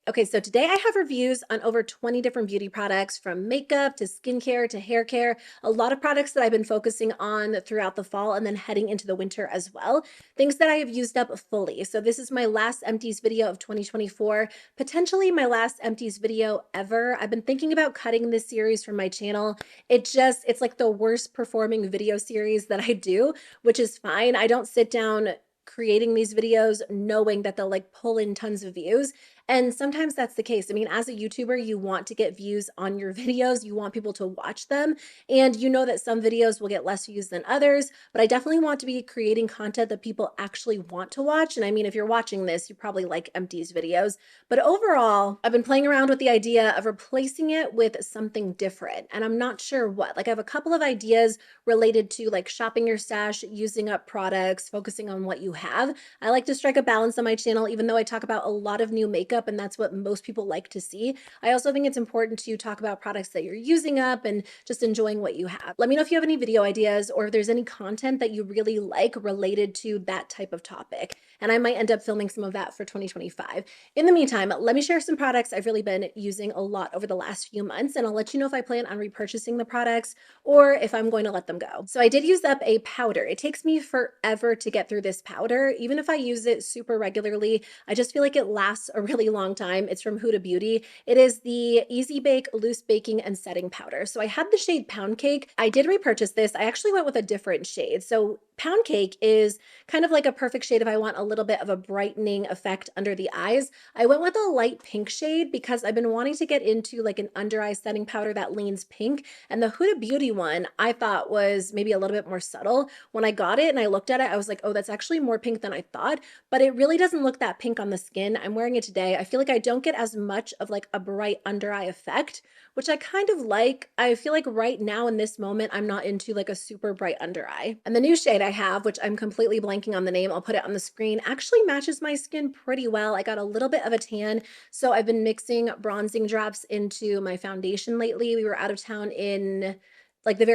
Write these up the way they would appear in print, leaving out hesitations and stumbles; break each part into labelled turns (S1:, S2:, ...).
S1: Okay, so today I have reviews on over 20 different beauty products from makeup to skincare to hair care, a lot of products that I've been focusing on throughout the fall and then heading into the winter as well. Things that I have used up fully. So this is my last empties video of 2024, potentially my last empties video ever. I've been thinking about cutting this series from my channel. It's like the worst performing video series that I do, which is fine. I don't sit down creating these videos knowing that they'll like pull in tons of views. And sometimes that's the case. I mean, as a YouTuber, you want to get views on your videos. You want people to watch them. And you know that some videos will get less views than others, but I definitely want to be creating content that people actually want to watch. And I mean, if you're watching this, you probably like empties videos. But overall, I've been playing around with the idea of replacing it with something different. And I'm not sure what. Like, I have a couple of ideas related to like shopping your stash, using up products, focusing on what you have. I like to strike a balance on my channel, even though I talk about a lot of new makeup and that's what most people like to see. I also think it's important to talk about products that you're using up and just enjoying what you have. Let me know if you have any video ideas or if there's any content that you really like related to that type of topic. And I might end up filming some of that for 2025. In the meantime, let me share some products I've really been using a lot over the last few months, and I'll let you know if I plan on repurchasing the products or if I'm going to let them go. So I did use up a powder. It takes me forever to get through this powder. Even if I use it super regularly, I just feel like it lasts a really long time. It's from Huda Beauty. It is the Easy Bake Loose Baking and Setting Powder. So I had the shade Pound Cake. I did repurchase this. I actually went with a different shade. So Pound Cake is kind of like a perfect shade if I want a little bit of a brightening effect under the eyes. I went with a light pink shade because I've been wanting to get into like an under eye setting powder that leans pink. And the Huda Beauty one I thought was maybe a little bit more subtle. When I got it and I looked at it, I was like, oh, that's actually more pink than I thought, but it really doesn't look that pink on the skin. I'm wearing it today. I feel like I don't get as much of like a bright under eye effect, which I kind of like. I feel like right now in this moment, I'm not into like a super bright under eye. And the new shade I have, which I'm completely blanking on the name, I'll put it on the screen, actually matches my skin pretty well. I got a little bit of a tan, so I've been mixing bronzing drops into my foundation lately. We were out of town in like the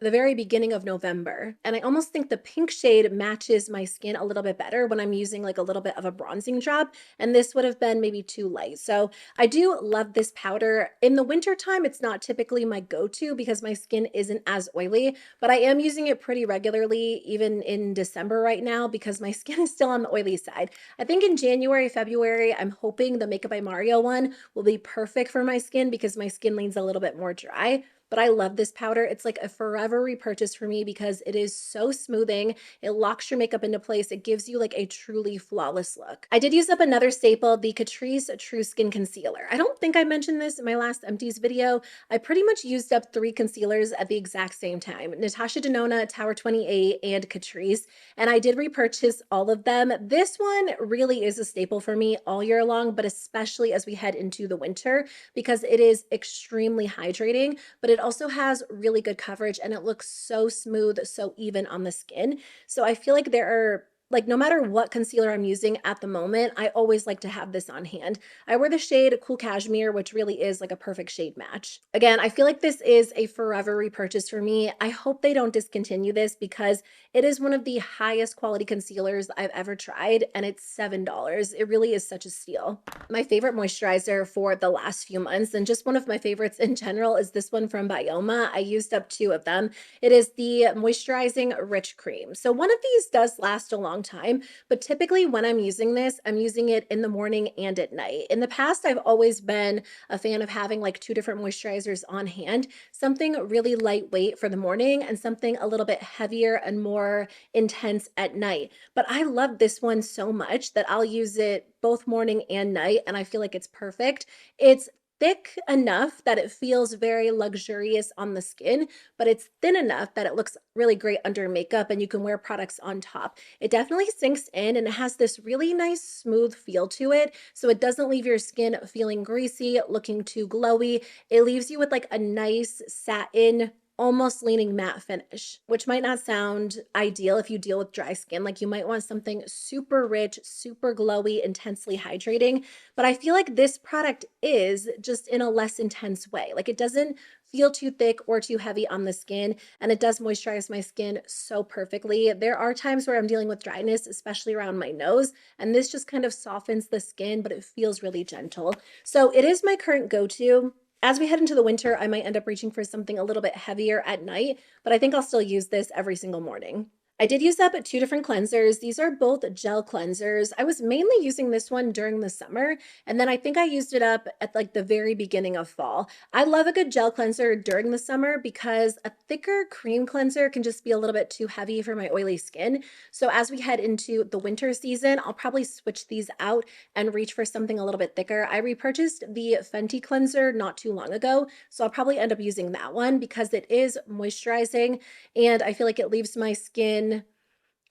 S1: very beginning of November. And I almost think the pink shade matches my skin a little bit better when I'm using like a little bit of a bronzing drop. And this would have been maybe too light. So I do love this powder. In the winter time, it's not typically my go-to because my skin isn't as oily, but I am using it pretty regularly, even in December right now, because my skin is still on the oily side. I think in January, February, I'm hoping the Makeup by Mario one will be perfect for my skin because my skin leans a little bit more dry. But I love this powder. It's like a forever repurchase for me because it is so smoothing. It locks your makeup into place. It gives you like a truly flawless look. I did use up another staple, the Catrice True Skin Concealer. I don't think I mentioned this in my last empties video. I pretty much used up 3 concealers at the exact same time: Natasha Denona, Tower 28, and Catrice. And I did repurchase all of them. This one really is a staple for me all year long, but especially as we head into the winter because it is extremely hydrating, but it also has really good coverage and it looks so smooth, so even on the skin. So I feel like there are like no matter what concealer I'm using at the moment, I always like to have this on hand. I wear the shade Cool Cashmere, which really is like a perfect shade match. Again, I feel like this is a forever repurchase for me. I hope they don't discontinue this because it is one of the highest quality concealers I've ever tried and it's $7. It really is such a steal. My favorite moisturizer for the last few months, and just one of my favorites in general, is this one from Byoma. I used up 2 of them. It is the Moisturizing Rich Cream. So one of these does last a long time, but typically when I'm using this, I'm using it in the morning and at night. In the past, I've always been a fan of having like 2 different moisturizers on hand, something really lightweight for the morning and something a little bit heavier and more intense at night. But I love this one so much that I'll use it both morning and night, and I feel like it's perfect. It's thick enough that it feels very luxurious on the skin, but it's thin enough that it looks really great under makeup and you can wear products on top. It definitely sinks in and it has this really nice smooth feel to it, so it doesn't leave your skin feeling greasy, looking too glowy. It leaves you with like a nice satin, almost leaning matte finish, which might not sound ideal if you deal with dry skin. Like you might want something super rich, super glowy, intensely hydrating. But I feel like this product is just in a less intense way. Like it doesn't feel too thick or too heavy on the skin, and it does moisturize my skin so perfectly. There are times where I'm dealing with dryness, especially around my nose, and this just kind of softens the skin, but it feels really gentle. So it is my current go-to. As we head into the winter, I might end up reaching for something a little bit heavier at night, but I think I'll still use this every single morning. I did use up two different cleansers. These are both gel cleansers. I was mainly using this one during the summer, and then I think I used it up at like the very beginning of fall. I love a good gel cleanser during the summer because a thicker cream cleanser can just be a little bit too heavy for my oily skin. So as we head into the winter season, I'll probably switch these out and reach for something a little bit thicker. I repurchased the Fenty cleanser not too long ago, so I'll probably end up using that one because it is moisturizing and I feel like it leaves my skin,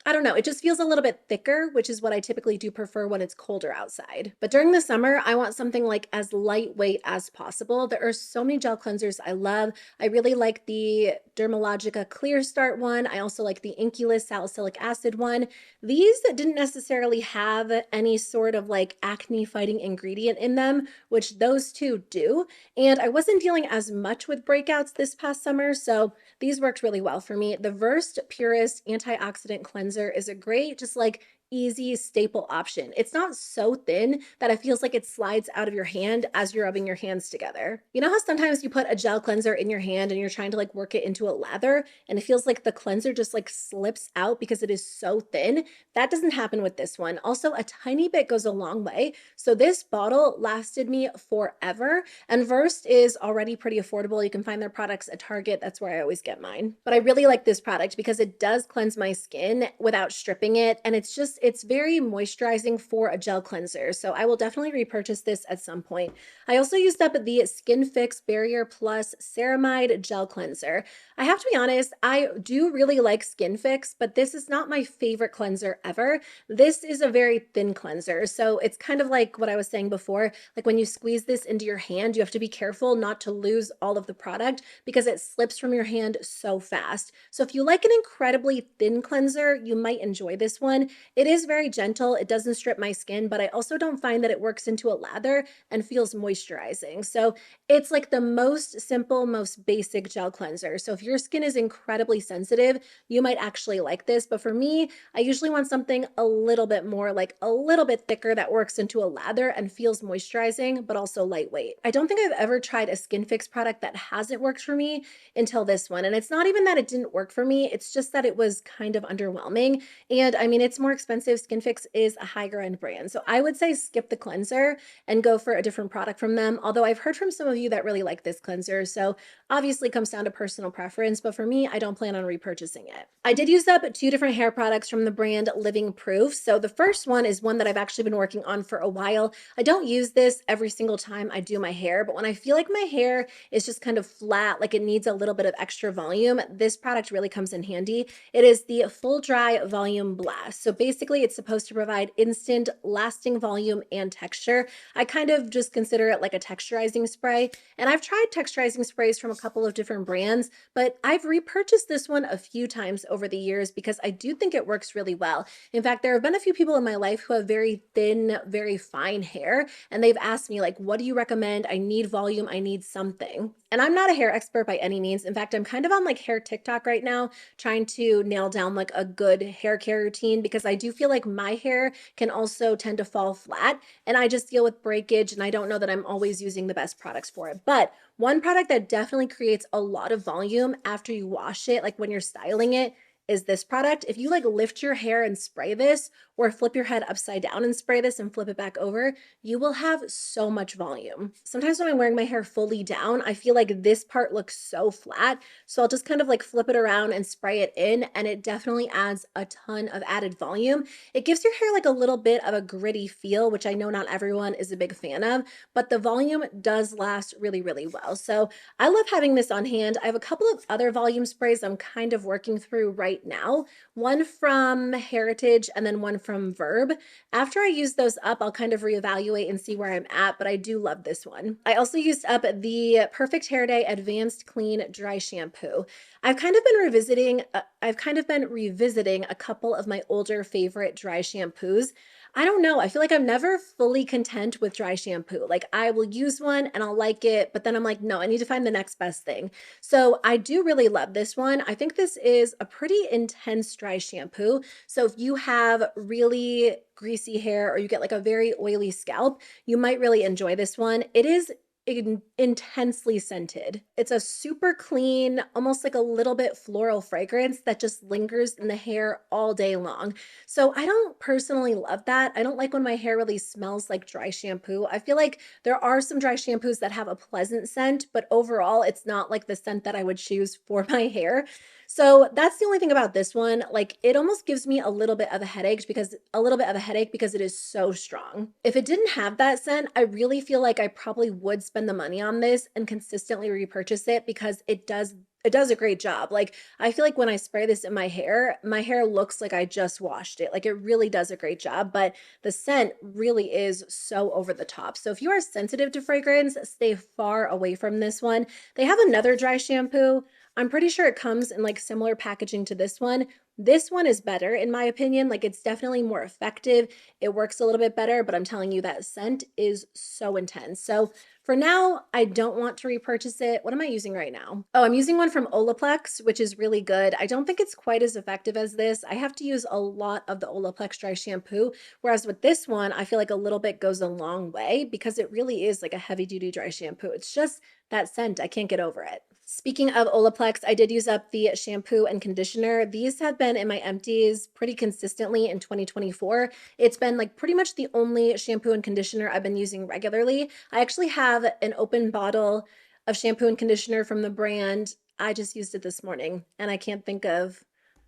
S1: I don't know, it just feels a little bit thicker, which is what I typically do prefer when it's colder outside. But during the summer, I want something like as lightweight as possible. There are so many gel cleansers I love. I really like the Dermalogica Clear Start one. I also like the Inculus Salicylic Acid one. These didn't necessarily have any sort of like acne fighting ingredient in them, which those two do. And I wasn't dealing as much with breakouts this past summer, so these worked really well for me. The Versed Purist Antioxidant Cleanser is a great, just like easy staple option. It's not so thin that it feels like it slides out of your hand as you're rubbing your hands together. You know how sometimes you put a gel cleanser in your hand and you're trying to like work it into a lather and it feels like the cleanser just like slips out because it is so thin? That doesn't happen with this one. Also, a tiny bit goes a long way. So this bottle lasted me forever, and Versed is already pretty affordable. You can find their products at Target. That's where I always get mine. But I really like this product because it does cleanse my skin without stripping it, and it's very moisturizing for a gel cleanser. So I will definitely repurchase this at some point. I also used up the Skinfix Barrier Plus Ceramide Gel Cleanser. I have to be honest, I do really like Skinfix, but this is not my favorite cleanser ever. This is a very thin cleanser. So it's kind of like what I was saying before, like when you squeeze this into your hand, you have to be careful not to lose all of the product because it slips from your hand so fast. So if you like an incredibly thin cleanser, you might enjoy this one. It is very gentle. It doesn't strip my skin, but I also don't find that it works into a lather and feels moisturizing. So it's like the most simple, most basic gel cleanser. So if your skin is incredibly sensitive, you might actually like this. But for me, I usually want something a little bit more, like a little bit thicker that works into a lather and feels moisturizing, but also lightweight. I don't think I've ever tried a Skinfix product that hasn't worked for me until this one. And it's not even that it didn't work for me, it's just that it was kind of underwhelming. And I mean, it's more expensive. Skinfix is a higher end brand. So I would say skip the cleanser and go for a different product from them. Although I've heard from some of you that really like this cleanser. So obviously it comes down to personal preference, but for me, I don't plan on repurchasing it. I did use up two different hair products from the brand Living Proof. So the first one is one that I've actually been working on for a while. I don't use this every single time I do my hair, but when I feel like my hair is just kind of flat, like it needs a little bit of extra volume, this product really comes in handy. It is the Full Dry Volume Blast. So basically it's supposed to provide instant lasting volume and texture. I kind of just consider it like a texturizing spray. And I've tried texturizing sprays from a couple of different brands, but I've repurchased this one a few times over the years because I do think it works really well. In fact, there have been a few people in my life who have very thin, very fine hair, and they've asked me like, what do you recommend? I need volume, I need something. And I'm not a hair expert by any means. In fact, I'm kind of on like hair TikTok right now, trying to nail down like a good hair care routine because I do feel like my hair can also tend to fall flat and I just deal with breakage and I don't know that I'm always using the best products for it. But one product that definitely creates a lot of volume after you wash it, like when you're styling it, is this product. If you like lift your hair and spray this or flip your head upside down and spray this and flip it back over, you will have so much volume. Sometimes when I'm wearing my hair fully down, I feel like this part looks so flat. So I'll just kind of like flip it around and spray it in, and it definitely adds a ton of added volume. It gives your hair like a little bit of a gritty feel, which I know not everyone is a big fan of, but the volume does last really, really well. So I love having this on hand. I have a couple of other volume sprays I'm kind of working through right now, one from Heritage and then one from Verb. After I use those up, I'll kind of reevaluate and see where I'm at, but I do love this one. I also used up the Perfect Hair Day Advanced Clean Dry Shampoo. I've kind of been revisiting a couple of my older favorite dry shampoos. I don't know. I feel like I'm never fully content with dry shampoo. Like I will use one and I'll like it, but then I'm like, no, I need to find the next best thing. So I do really love this one. I think this is a pretty intense dry shampoo. So if you have really greasy hair or you get like a very oily scalp, you might really enjoy this one. It is intensely scented. It's a super clean, almost like a little bit floral fragrance that just lingers in the hair all day long. So I don't personally love that. I don't like when my hair really smells like dry shampoo. I feel like there are some dry shampoos that have a pleasant scent, but overall it's not like the scent that I would choose for my hair. So that's the only thing about this one. Like it almost gives me a little bit of a headache because it is so strong. If it didn't have that scent, I really feel like I probably would spend the money on this and consistently repurchase it because it does a great job. Like I feel like when I spray this in my hair looks like I just washed it. Like it really does a great job, but the scent really is so over the top. So if you are sensitive to fragrance, stay far away from this one. They have another dry shampoo. I'm pretty sure it comes in like similar packaging to this one. This one is better in my opinion. Like it's definitely more effective. It works a little bit better, but I'm telling you that scent is so intense. So for now, I don't want to repurchase it. What am I using right now? Oh, I'm using one from Olaplex, which is really good. I don't think it's quite as effective as this. I have to use a lot of the Olaplex dry shampoo, whereas with this one, I feel like a little bit goes a long way because it really is like a heavy duty dry shampoo. It's just that scent. I can't get over it. Speaking of Olaplex, I did use up the shampoo and conditioner. These have been in my empties pretty consistently in 2024. It's been like pretty much the only shampoo and conditioner I've been using regularly. I actually have an open bottle of shampoo and conditioner from the brand. I just used it this morning and I can't think of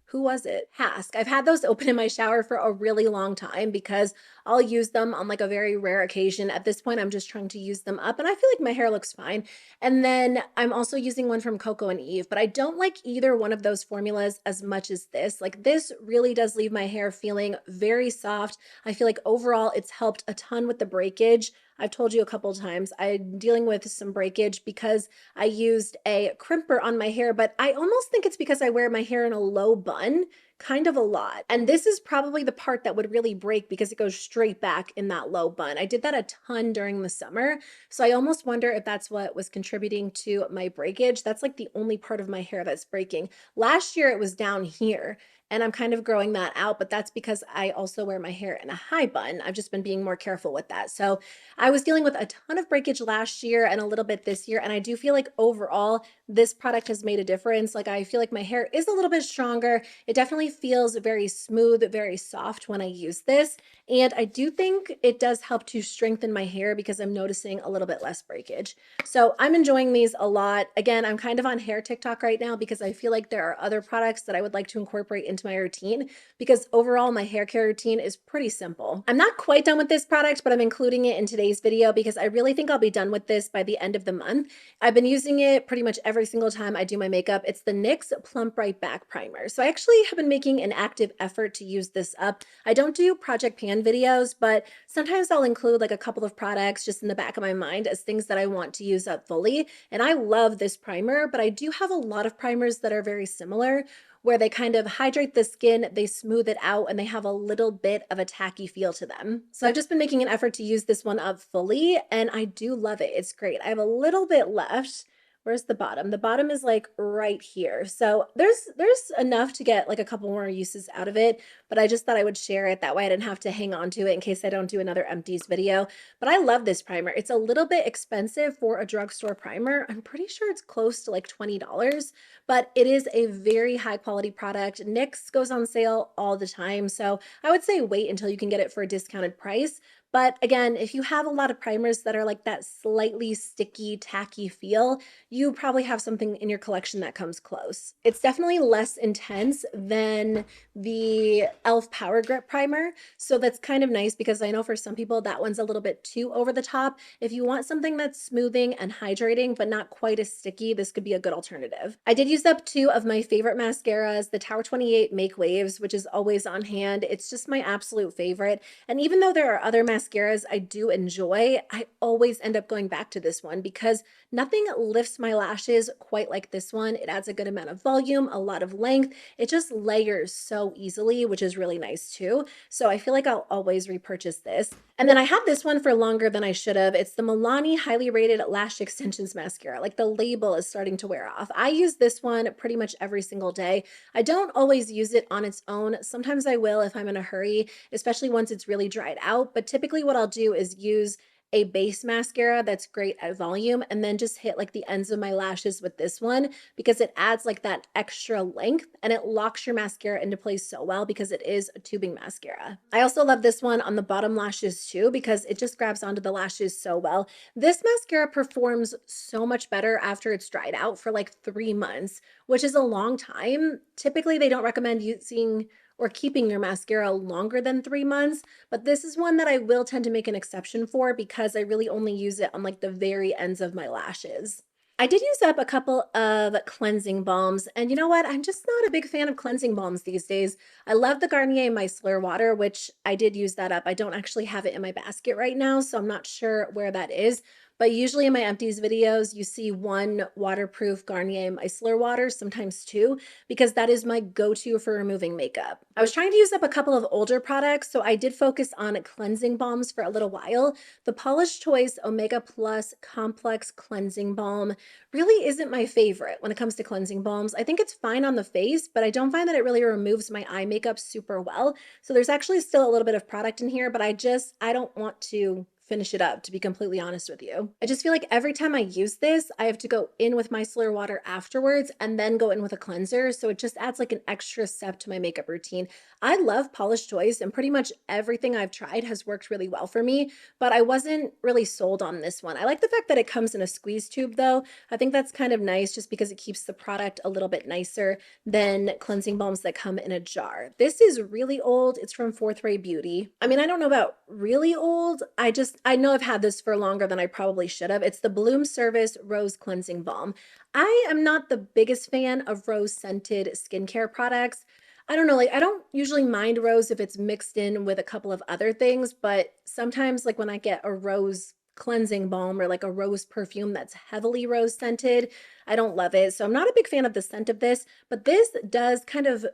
S1: who was it? Hask. I've had those open in my shower for a really long time because I'll use them on like a very rare occasion. At this point, I'm just trying to use them up and I feel like my hair looks fine. And then I'm also using one from Coco and Eve, but I don't like either one of those formulas as much as this. Like this really does leave my hair feeling very soft. I feel like overall it's helped a ton with the breakage. I've told you a couple of times I'm dealing with some breakage because I used a crimper on my hair, but I almost think it's because I wear my hair in a low bun kind of a lot. And this is probably the part that would really break because it goes straight back in that low bun. I did that a ton during the summer. So I almost wonder if that's what was contributing to my breakage. That's like the only part of my hair that's breaking. Last year it was down here and I'm kind of growing that out, but that's because I also wear my hair in a high bun. I've just been being more careful with that. So I was dealing with a ton of breakage last year and a little bit this year. And I do feel like overall, this product has made a difference. Like I feel like my hair is a little bit stronger. It definitely feels very smooth, very soft when I use this. And I do think it does help to strengthen my hair because I'm noticing a little bit less breakage. So I'm enjoying these a lot. Again, I'm kind of on hair TikTok right now because I feel like there are other products that I would like to incorporate into my routine because overall my hair care routine is pretty simple. I'm not quite done with this product, but I'm including it in today's video because I really think I'll be done with this by the end of the month. I've been using it pretty much every single time I do my makeup. It's the NYX Plump Right Back Primer. So I actually have been making an active effort to use this up. I don't do Project Pan videos, but sometimes I'll include like a couple of products just in the back of my mind as things that I want to use up fully. And I love this primer, but I do have a lot of primers that are very similar where they kind of hydrate the skin, they smooth it out, and they have a little bit of a tacky feel to them. So I've just been making an effort to use this one up fully, and I do love it. It's great. I have a little bit left. Where's the bottom? The bottom is like right here. So there's enough to get like a couple more uses out of it, but I just thought I would share it. That way I didn't have to hang on to it in case I don't do another empties video. But I love this primer. It's a little bit expensive for a drugstore primer. I'm pretty sure it's close to like $20, but it is a very high quality product. NYX goes on sale all the time. So I would say wait until you can get it for a discounted price. But again, if you have a lot of primers that are like that slightly sticky, tacky feel, you probably have something in your collection that comes close. It's definitely less intense than the e.l.f. Power Grip Primer. So that's kind of nice because I know for some people that one's a little bit too over the top. If you want something that's smoothing and hydrating, but not quite as sticky, this could be a good alternative. I did use up two of my favorite mascaras, the Tower 28 Make Waves, which is always on hand. It's just my absolute favorite. And even though there are other mascaras mascaras I do enjoy, I always end up going back to this one because nothing lifts my lashes quite like this one. It adds a good amount of volume, a lot of length. It just layers so easily, which is really nice too. So I feel like I'll always repurchase this. And then I had this one for longer than I should have. It's the Milani Highly Rated Lash Extensions Mascara. Like the label is starting to wear off. I use this one pretty much every single day. I don't always use it on its own. Sometimes I will if I'm in a hurry, especially once it's really dried out. But typically what I'll do is use a base mascara that's great at volume and then just hit like the ends of my lashes with this one because it adds like that extra length and it locks your mascara into place so well because it is a tubing mascara. I also love this one on the bottom lashes too because it just grabs onto the lashes so well. This mascara performs so much better after it's dried out for like 3 months, which is a long time. Typically, they don't recommend using or keeping your mascara longer than 3 months, but this is one that I will tend to make an exception for because I really only use it on like the very ends of my lashes. I did use up a couple of cleansing balms, and you know what? I'm just not a big fan of cleansing balms these days. I love the Garnier Micellar Water, which I did use that up. I don't actually have it in my basket right now, so I'm not sure where that is. But usually in my empties videos, you see one waterproof Garnier Micellar Water, sometimes two, because that is my go-to for removing makeup. I was trying to use up a couple of older products, so I did focus on cleansing balms for a little while. The Paula's Choice Omega Plus Complex Cleansing Balm really isn't my favorite when it comes to cleansing balms. I think it's fine on the face, but I don't find that it really removes my eye makeup super well. So there's actually still a little bit of product in here, but I don't want to finish it up, to be completely honest with you. I just feel like every time I use this, I have to go in with micellar water afterwards and then go in with a cleanser. So it just adds like an extra step to my makeup routine. I love Paula's Choice and pretty much everything I've tried has worked really well for me, but I wasn't really sold on this one. I like the fact that it comes in a squeeze tube though. I think that's kind of nice just because it keeps the product a little bit nicer than cleansing balms that come in a jar. This is really old. It's from Fourth Ray Beauty. I mean, I don't know about really old. I know I've had this for longer than I probably should have. It's the Bloom Service Rose Cleansing Balm. I am not the biggest fan of rose scented skincare products. I don't know, like I don't usually mind rose if it's mixed in with a couple of other things, but sometimes like when I get a rose cleansing balm or like a rose perfume that's heavily rose scented, I don't love it. So I'm not a big fan of the scent of this, but this does kind of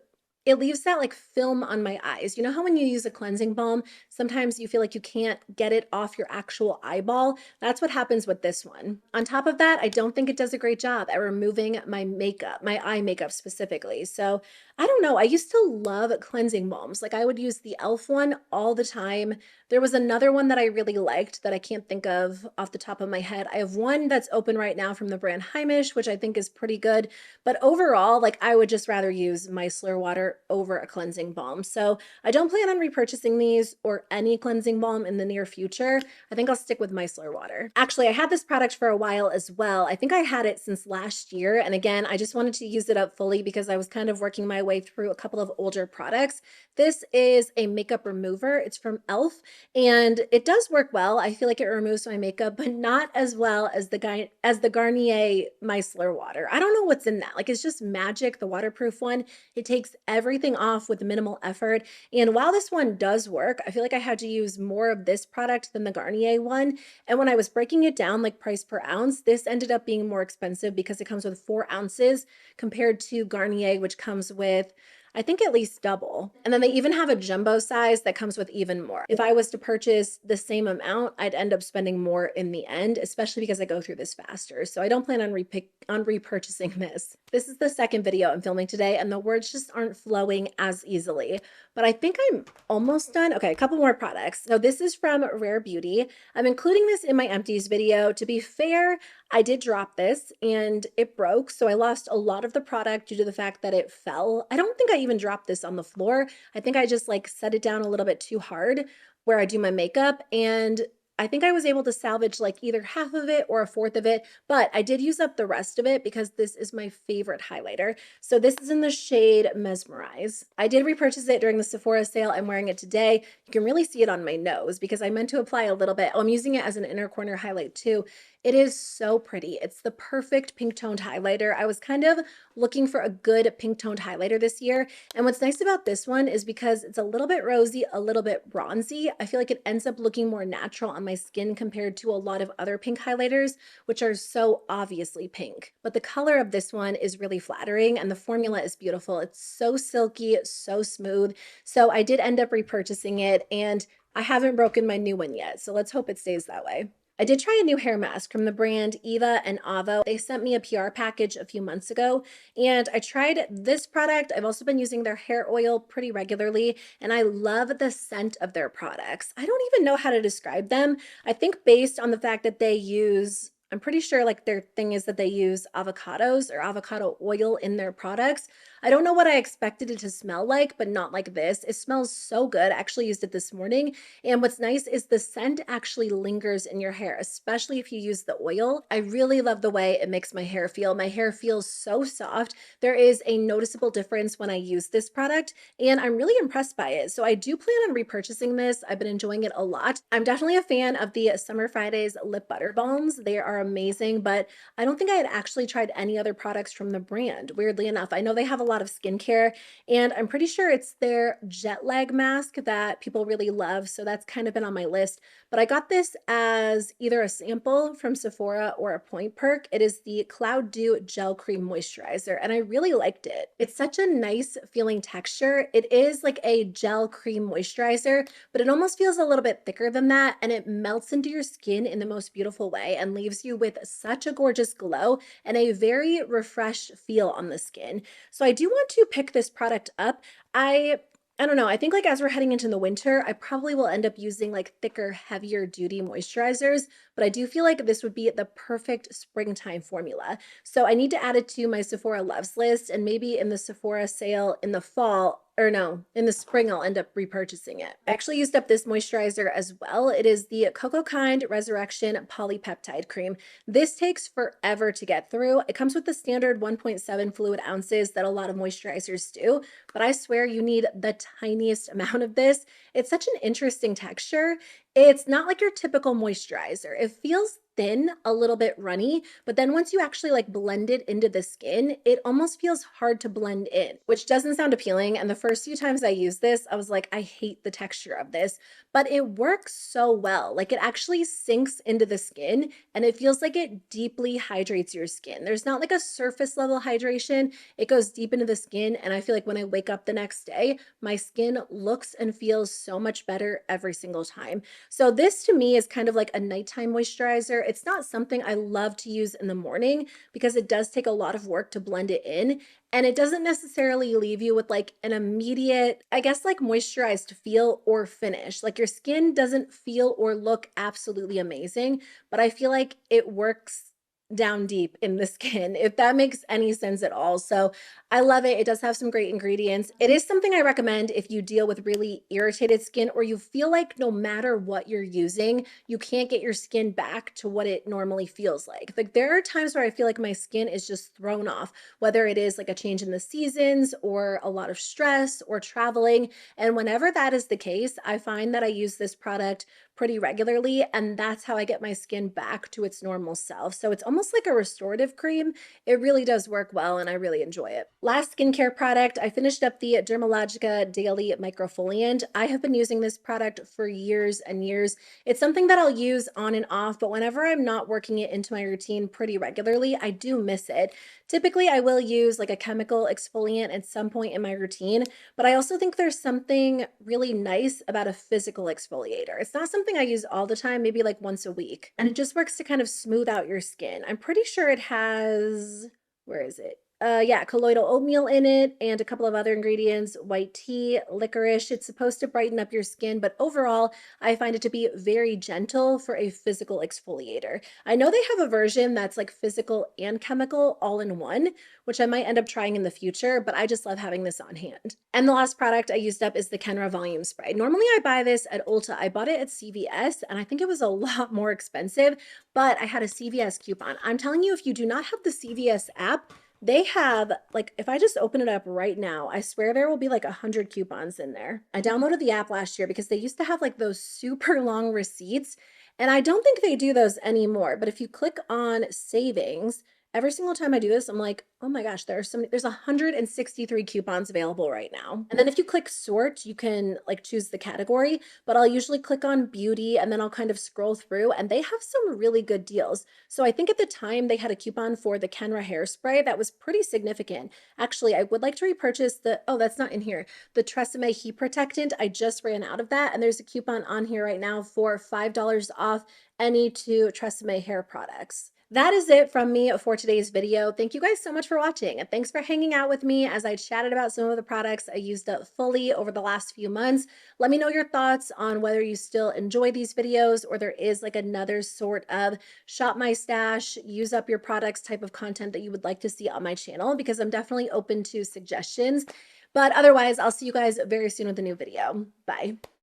S1: it leaves that like film on my eyes. You know how when you use a cleansing balm, sometimes you feel like you can't get it off your actual eyeball? That's what happens with this one. On top of that, I don't think it does a great job at removing my makeup, my eye makeup specifically. So I don't know. I used to love cleansing balms. Like I would use the e.l.f. one all the time. There was another one that I really liked that I can't think of off the top of my head. I have one that's open right now from the brand Heimish, which I think is pretty good. But overall, like I would just rather use micellar water over a cleansing balm. So I don't plan on repurchasing these or any cleansing balm in the near future. I think I'll stick with micellar water. Actually, I had this product for a while as well. I think I had it since last year. And again, I just wanted to use it up fully because I was kind of working my way through a couple of older products. This is a makeup remover. It's from e.l.f. and it does work well. I feel like it removes my makeup, but not as well as the Garnier micellar water. I don't know what's in that. Like it's just magic, the waterproof one. It takes everything off with minimal effort. And while this one does work, I feel like I had to use more of this product than the Garnier one. And when I was breaking it down like price per ounce, this ended up being more expensive because it comes with 4 ounces compared to Garnier, which comes with I think at least double. And then they even have a jumbo size that comes with even more. If I was to purchase the same amount, I'd end up spending more in the end, especially because I go through this faster. So I don't plan on repurchasing this. This is the second video I'm filming today and the words just aren't flowing as easily, but I think I'm almost done. Okay, a couple more products. So this is from Rare Beauty. I'm including this in my empties video. To be fair, I did drop this and it broke. So I lost a lot of the product due to the fact that it fell. I don't think I even dropped this on the floor. I think I just like set it down a little bit too hard where I do my makeup and I think I was able to salvage like either half of it or a fourth of it, but I did use up the rest of it because this is my favorite highlighter. So this is in the shade Mesmerize. I did repurchase it during the Sephora sale. I'm wearing it today. You can really see it on my nose because I meant to apply a little bit. Oh, I'm using it as an inner corner highlight too. It is so pretty. It's the perfect pink toned highlighter. I was kind of looking for a good pink toned highlighter this year. And what's nice about this one is because it's a little bit rosy, a little bit bronzy, I feel like it ends up looking more natural on my skin compared to a lot of other pink highlighters, which are so obviously pink. But the color of this one is really flattering and the formula is beautiful. It's so silky, so smooth. So I did end up repurchasing it and I haven't broken my new one yet. So let's hope it stays that way. I did try a new hair mask from the brand Eva and Avo. They sent me a PR package a few months ago and I tried this product. I've also been using their hair oil pretty regularly and I love the scent of their products. I don't even know how to describe them. I think based on the fact that they use, I'm pretty sure like their thing is that they use avocados or avocado oil in their products. I don't know what I expected it to smell like, but not like this. It smells so good. I actually used it this morning. And what's nice is the scent actually lingers in your hair, especially if you use the oil. I really love the way it makes my hair feel. My hair feels so soft. There is a noticeable difference when I use this product, and I'm really impressed by it. So I do plan on repurchasing this. I've been enjoying it a lot. I'm definitely a fan of the Summer Fridays lip butter balms. They are amazing, but I don't think I had actually tried any other products from the brand, weirdly enough. I know they have a lot of skincare, and I'm pretty sure it's their jet lag mask that people really love. So that's kind of been on my list. But I got this as either a sample from Sephora or a point perk. It is the Cloud Dew Gel Cream Moisturizer, and I really liked it. It's such a nice feeling texture. It is like a gel cream moisturizer, but it almost feels a little bit thicker than that, and it melts into your skin in the most beautiful way and leaves you with such a gorgeous glow and a very refreshed feel on the skin. So I do want to pick this product up. I don't know. I think like as we're heading into the winter, I probably will end up using like thicker, heavier duty moisturizers, but I do feel like this would be the perfect springtime formula. So I need to add it to my Sephora loves list and maybe in the Sephora sale in the fall, or no, in the spring, I'll end up repurchasing it. I actually used up this moisturizer as well. It is the Cocokind Resurrection Polypeptide Cream. This takes forever to get through. It comes with the standard 1.7 fluid ounces that a lot of moisturizers do, but I swear you need the tiniest amount of this. It's such an interesting texture. It's not like your typical moisturizer. It feels thin, a little bit runny, but then once you actually like blend it into the skin, it almost feels hard to blend in, which doesn't sound appealing. And the first few times I used this, I was like, I hate the texture of this, but it works so well. Like it actually sinks into the skin and it feels like it deeply hydrates your skin. There's not like a surface level hydration. It goes deep into the skin. And I feel like when I wake up the next day, my skin looks and feels so much better every single time. So this to me is kind of like a nighttime moisturizer. It's not something I love to use in the morning because it does take a lot of work to blend it in. And it doesn't necessarily leave you with like an immediate, I guess, like moisturized feel or finish. Like your skin doesn't feel or look absolutely amazing, but I feel like it works down deep in the skin, if that makes any sense at all. So I love it. It does have some great ingredients. It is something I recommend if you deal with really irritated skin or you feel like no matter what you're using, you can't get your skin back to what it normally feels like. Like there are times where I feel like my skin is just thrown off, whether it is like a change in the seasons or a lot of stress or traveling. And whenever that is the case, I find that I use this product pretty regularly, and that's how I get my skin back to its normal self. So it's almost like a restorative cream. It really does work well, and I really enjoy it. Last skincare product, I finished up the Dermalogica Daily Microfoliant. I have been using this product for years and years. It's something that I'll use on and off, but whenever I'm not working it into my routine pretty regularly, I do miss it. Typically, I will use like a chemical exfoliant at some point in my routine, but I also think there's something really nice about a physical exfoliator. It's not something I use all the time, maybe like once a week, and it just works to kind of smooth out your skin. I'm pretty sure it has, where is it? yeah, colloidal oatmeal in it and a couple of other ingredients, white tea, licorice. It's supposed to brighten up your skin, but overall, I find it to be very gentle for a physical exfoliator. I know they have a version that's like physical and chemical all in one, which I might end up trying in the future, but I just love having this on hand. And the last product I used up is the Kenra Volume Spray. Normally I buy this at Ulta. I bought it at CVS and I think it was a lot more expensive, but I had a CVS coupon. I'm telling you, if you do not have the CVS app, they have, like, if I just open it up right now, I swear there will be like 100 coupons in there. I downloaded the app last year because they used to have like those super long receipts, and I don't think they do those anymore. But if you click on savings, every single time I do this, I'm like, oh my gosh, there's 163 coupons available right now. And then if you click sort, you can like choose the category, but I'll usually click on beauty and then I'll kind of scroll through and they have some really good deals. So I think at the time they had a coupon for the Kenra hairspray that was pretty significant. Actually, I would like to repurchase oh, that's not in here. The Tresemme Heat Protectant, I just ran out of that. And there's a coupon on here right now for $5 off any two Tresemme hair products. That is it from me for today's video. Thank you guys so much for watching, and thanks for hanging out with me as I chatted about some of the products I used up fully over the last few months. Let me know your thoughts on whether you still enjoy these videos or there is like another sort of shop my stash, use up your products type of content that you would like to see on my channel, because I'm definitely open to suggestions. But otherwise, I'll see you guys very soon with a new video. Bye.